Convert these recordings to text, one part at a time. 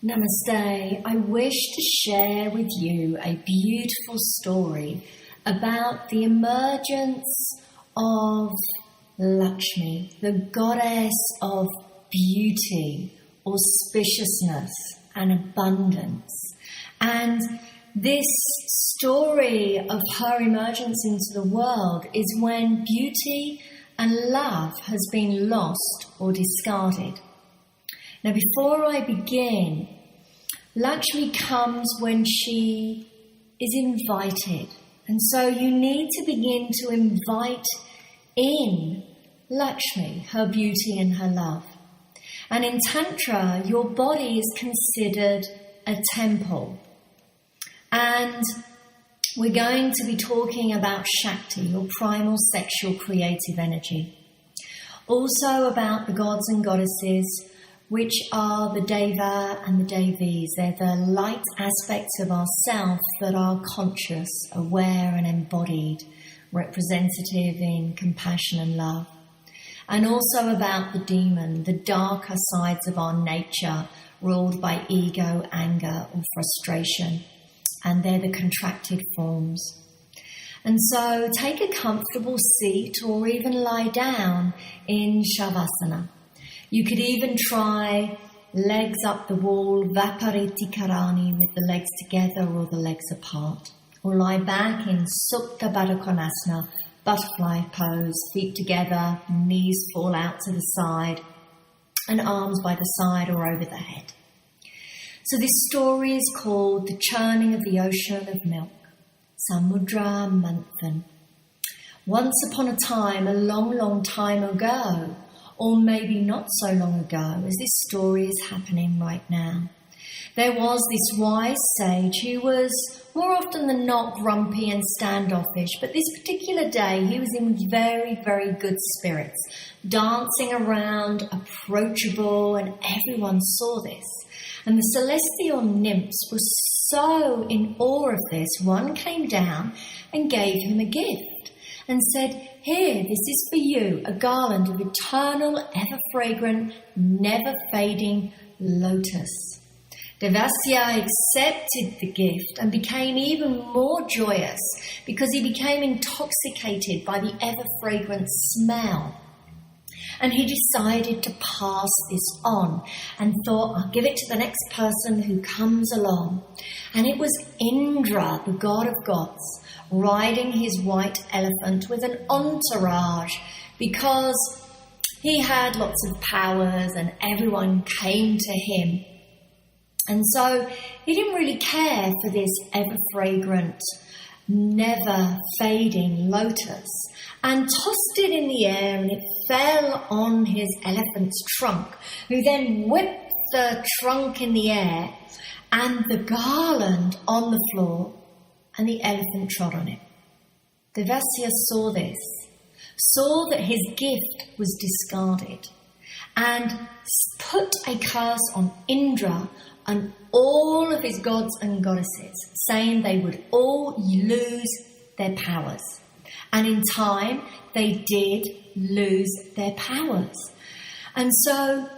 Namaste. I wish to share with you a beautiful story about the emergence of Lakshmi, the goddess of beauty, auspiciousness, and abundance. And this story of her emergence into the world is when beauty and love has been lost or discarded. Now, before I begin, Lakshmi comes when she is invited. And so you need to begin to invite in Lakshmi, her beauty and her love. And in Tantra, your body is considered a temple. And we're going to be talking about Shakti, your primal sexual creative energy. Also about the gods and goddesses, which are the Deva and the Devis. They're the light aspects of ourself that are conscious, aware and embodied, representative in compassion and love. And also about the demon, the darker sides of our nature, ruled by ego, anger or frustration. And they're the contracted forms. And so take a comfortable seat or even lie down in Shavasana. You could even try legs up the wall, Vapariti Karani, with the legs together or the legs apart. Or lie back in Supta Baddha Konasana, butterfly pose, feet together, knees fall out to the side, and arms by the side or over the head. So this story is called The Churning of the Ocean of Milk, Samudra Manthan. Once upon a time, a long, long time ago, or maybe not so long ago, as this story is happening right now, there was this wise sage who was more often than not grumpy and standoffish, but this particular day he was in very, very good spirits, dancing around, approachable, and everyone saw this. And the celestial nymphs were so in awe of this, one came down and gave him a gift and said, "Here, this is for you, a garland of eternal, ever-fragrant, never-fading lotus." Devasya accepted the gift and became even more joyous because he became intoxicated by the ever-fragrant smell. And he decided to pass this on and thought, I'll give it to the next person who comes along. And it was Indra, the god of gods, riding his white elephant with an entourage because he had lots of powers and everyone came to him. And so he didn't really care for this ever-fragrant, never-fading lotus and tossed it in the air and it fell on his elephant's trunk, who then whipped the trunk in the air and the garland on the floor, and the elephant trod on it. Devasya saw this, saw that his gift was discarded, and put a curse on Indra and all of his gods and goddesses, saying they would all lose their powers. And in time, they did lose their powers. And so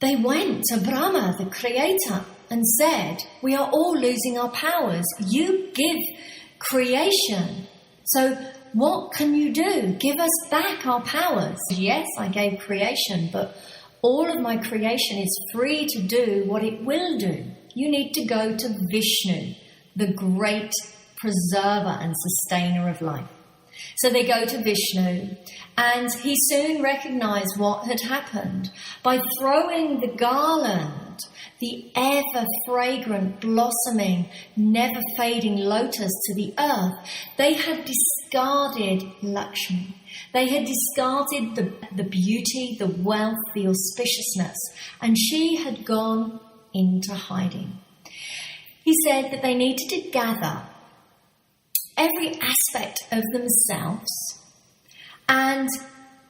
they went to Brahma, the creator, and said, we are all losing our powers. You give creation. So what can you do? Give us back our powers. Yes, I gave creation, but all of my creation is free to do what it will do. You need to go to Vishnu, the great preserver and sustainer of life. So they go to Vishnu, and he soon recognized what had happened. By throwing the garland, the ever-fragrant, blossoming, never-fading lotus to the earth, they had discarded Lakshmi. They had discarded the beauty, the wealth, the auspiciousness, and she had gone into hiding. He said that they needed to gather every aspect of themselves and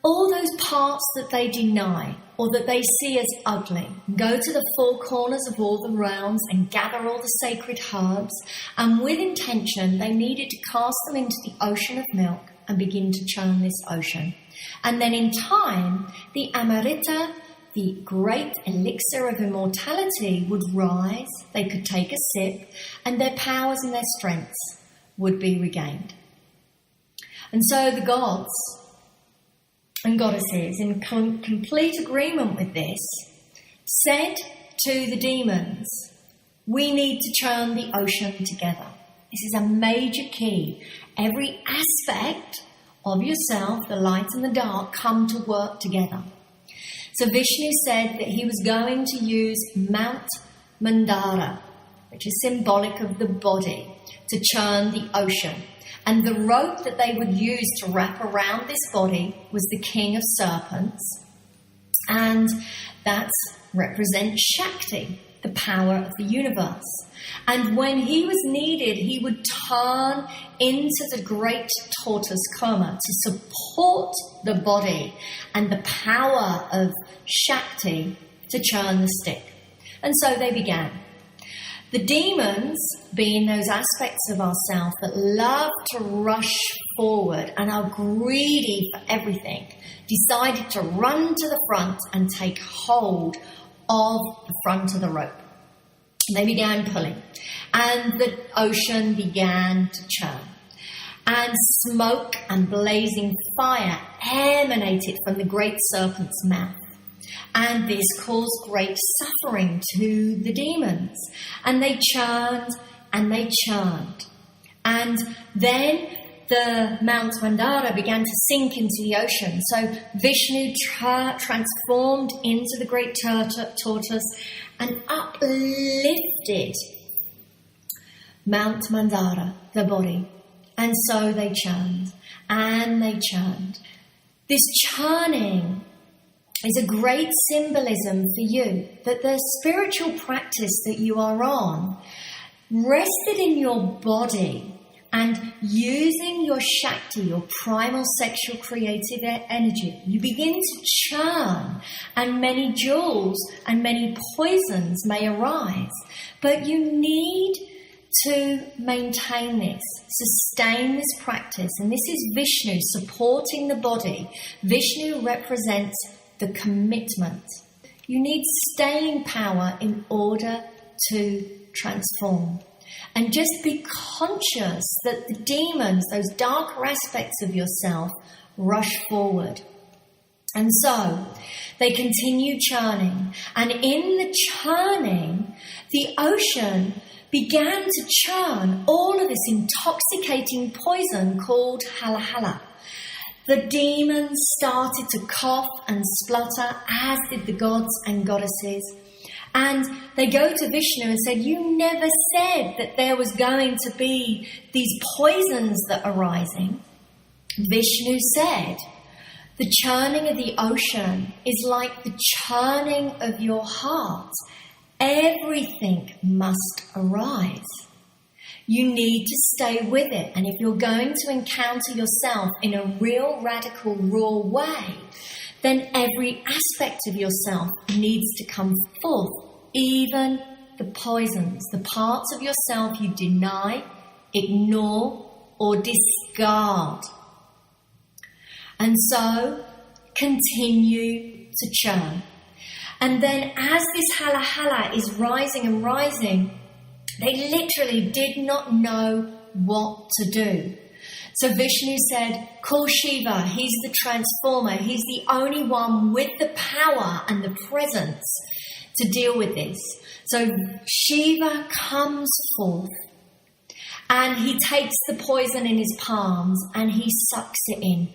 all those parts that they deny or that they see as ugly. Go to the four corners of all the realms and gather all the sacred herbs, and with intention they needed to cast them into the ocean of milk and begin to churn this ocean. And then in time, the Amrita, the great elixir of immortality would rise, they could take a sip, and their powers and their strengths would be regained. And so the gods and goddesses, in complete agreement with this, said to the demons, we need to churn the ocean together. This is a major key. Every aspect of yourself, the light and the dark, come to work together. So Vishnu said that he was going to use Mount Mandara, which is symbolic of the body, to churn the ocean. And the rope that they would use to wrap around this body was the king of serpents. And that represents Shakti, the power of the universe. And when he was needed, he would turn into the great tortoise coma to support the body and the power of Shakti to churn the stick. And so they began. The demons, being those aspects of ourselves that love to rush forward and are greedy for everything, decided to run to the front and take hold of the front of the rope. They began pulling, and the ocean began to churn. And smoke and blazing fire emanated from the great serpent's mouth. And this caused great suffering to the demons. And they churned and they churned. And then the Mount Mandara began to sink into the ocean. So Vishnu transformed into the great tortoise and uplifted Mount Mandara, the body. And so they churned and they churned. This churning is a great symbolism for you, that the spiritual practice that you are on rested in your body and using your Shakti, your primal sexual creative energy. You begin to churn, and many jewels and many poisons may arise, but you need to maintain this, sustain this practice. And this is Vishnu supporting the body. Vishnu represents the commitment. You need staying power in order to transform. And just be conscious that the demons, those darker aspects of yourself, rush forward. And so they continue churning. And in the churning, the ocean began to churn all of this intoxicating poison called hala. The demons started to cough and splutter, as did the gods and goddesses. And they go to Vishnu and said, you never said that there was going to be these poisons that are rising. Vishnu said, the churning of the ocean is like the churning of your heart. Everything must arise. You need to stay with it. And if you're going to encounter yourself in a real, radical, raw way, then every aspect of yourself needs to come forth. Even the poisons, the parts of yourself you deny, ignore, or discard. And so, continue to churn. And then as this hala is rising and rising, they literally did not know what to do. So Vishnu said, call Shiva, he's the transformer, he's the only one with the power and the presence to deal with this. So Shiva comes forth and he takes the poison in his palms and he sucks it in.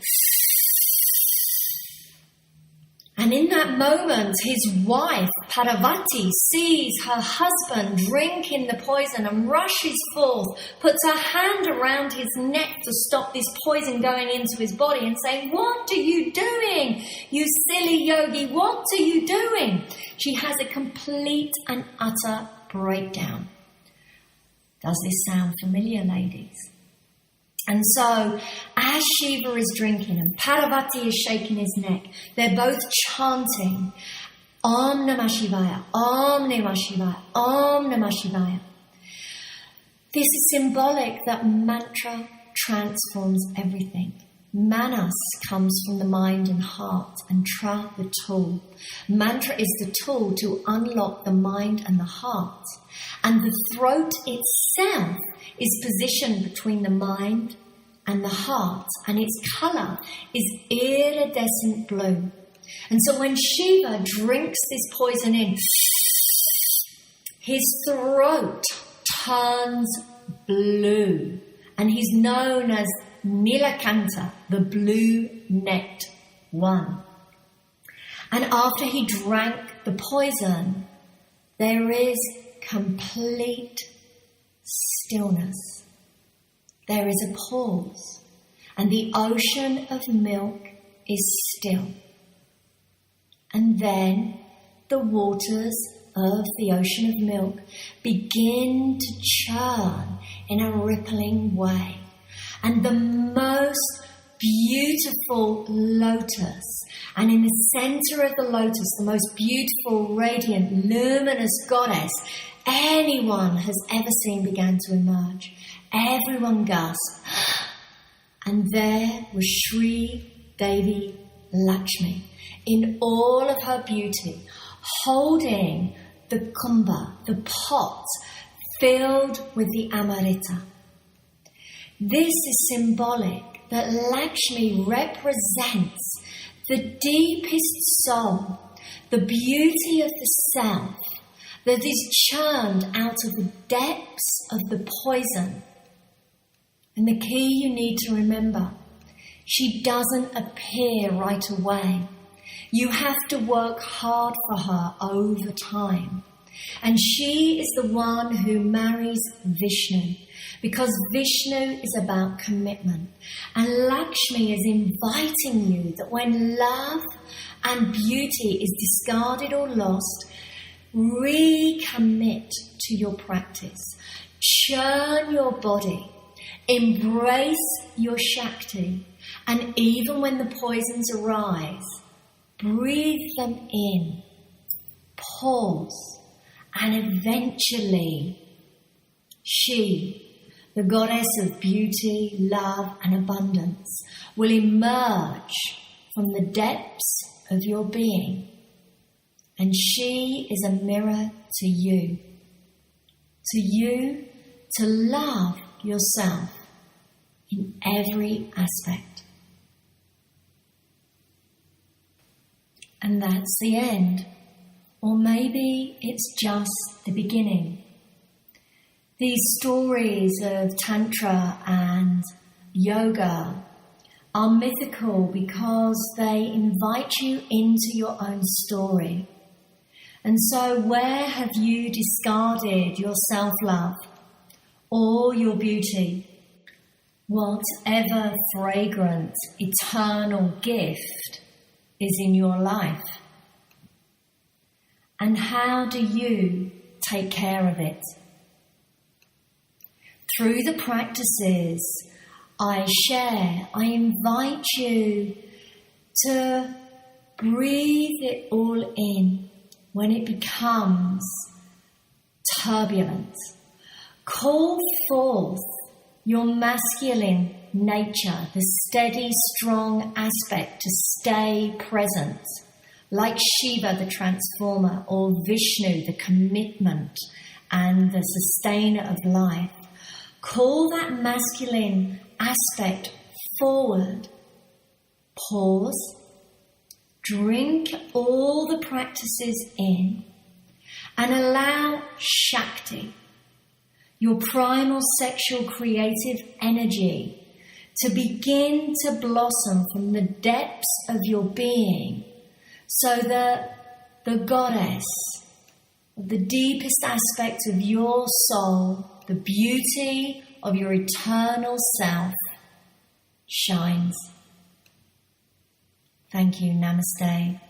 And in that moment, his wife, Parvati, sees her husband drinking the poison and rushes forth, puts her hand around his neck to stop this poison going into his body and saying, what are you doing, you silly yogi? What are you doing? She has a complete and utter breakdown. Does this sound familiar, ladies? And so, as Shiva is drinking and Parvati is shaking his neck, they're both chanting, Om Namah Shivaya, Om Namah Shivaya, Om Namah Shivaya. This is symbolic that mantra transforms everything. Manas comes from the mind and heart, and Tra the tool. Mantra is the tool to unlock the mind and the heart. And the throat itself is positioned between the mind and the heart, and its colour is iridescent blue. And so when Shiva drinks this poison in, his throat turns blue, and he's known as Nilakanta, the blue-necked one. And after he drank the poison, there is complete stillness. There is a pause, and the ocean of milk is still. And then the waters of the ocean of milk begin to churn in a rippling way. And the most beautiful lotus, and in the center of the lotus, the most beautiful, radiant, luminous goddess anyone has ever seen began to emerge. Everyone gasped. And there was Sri Devi Lakshmi in all of her beauty, holding the kumbha, the pot filled with the Amrita. This is symbolic that Lakshmi represents the deepest soul, the beauty of the self that is churned out of the depths of the poison. And the key you need to remember, she doesn't appear right away. You have to work hard for her over time. And she is the one who marries Vishnu, because Vishnu is about commitment. And Lakshmi is inviting you that when love and beauty is discarded or lost, recommit to your practice. Churn your body. Embrace your Shakti. And even when the poisons arise, breathe them in. Pause. And eventually, she, the goddess of beauty, love and abundance, will emerge from the depths of your being. And she is a mirror to you to love yourself in every aspect. And that's the end. Or maybe it's just the beginning. These stories of Tantra and yoga are mythical because they invite you into your own story. And so where have you discarded your self-love or your beauty? Whatever fragrant, eternal gift is in your life. And how do you take care of it? Through the practices I share, I invite you to breathe it all in when it becomes turbulent. Call forth your masculine nature, the steady, strong aspect to stay present. Like Shiva, the transformer, or Vishnu, the commitment and the sustainer of life. Call that masculine aspect forward. Pause. Drink all the practices in and allow Shakti, your primal sexual creative energy, to begin to blossom from the depths of your being, so that the goddess, the deepest aspect of your soul, the beauty of your eternal self, shines. Thank you. Namaste.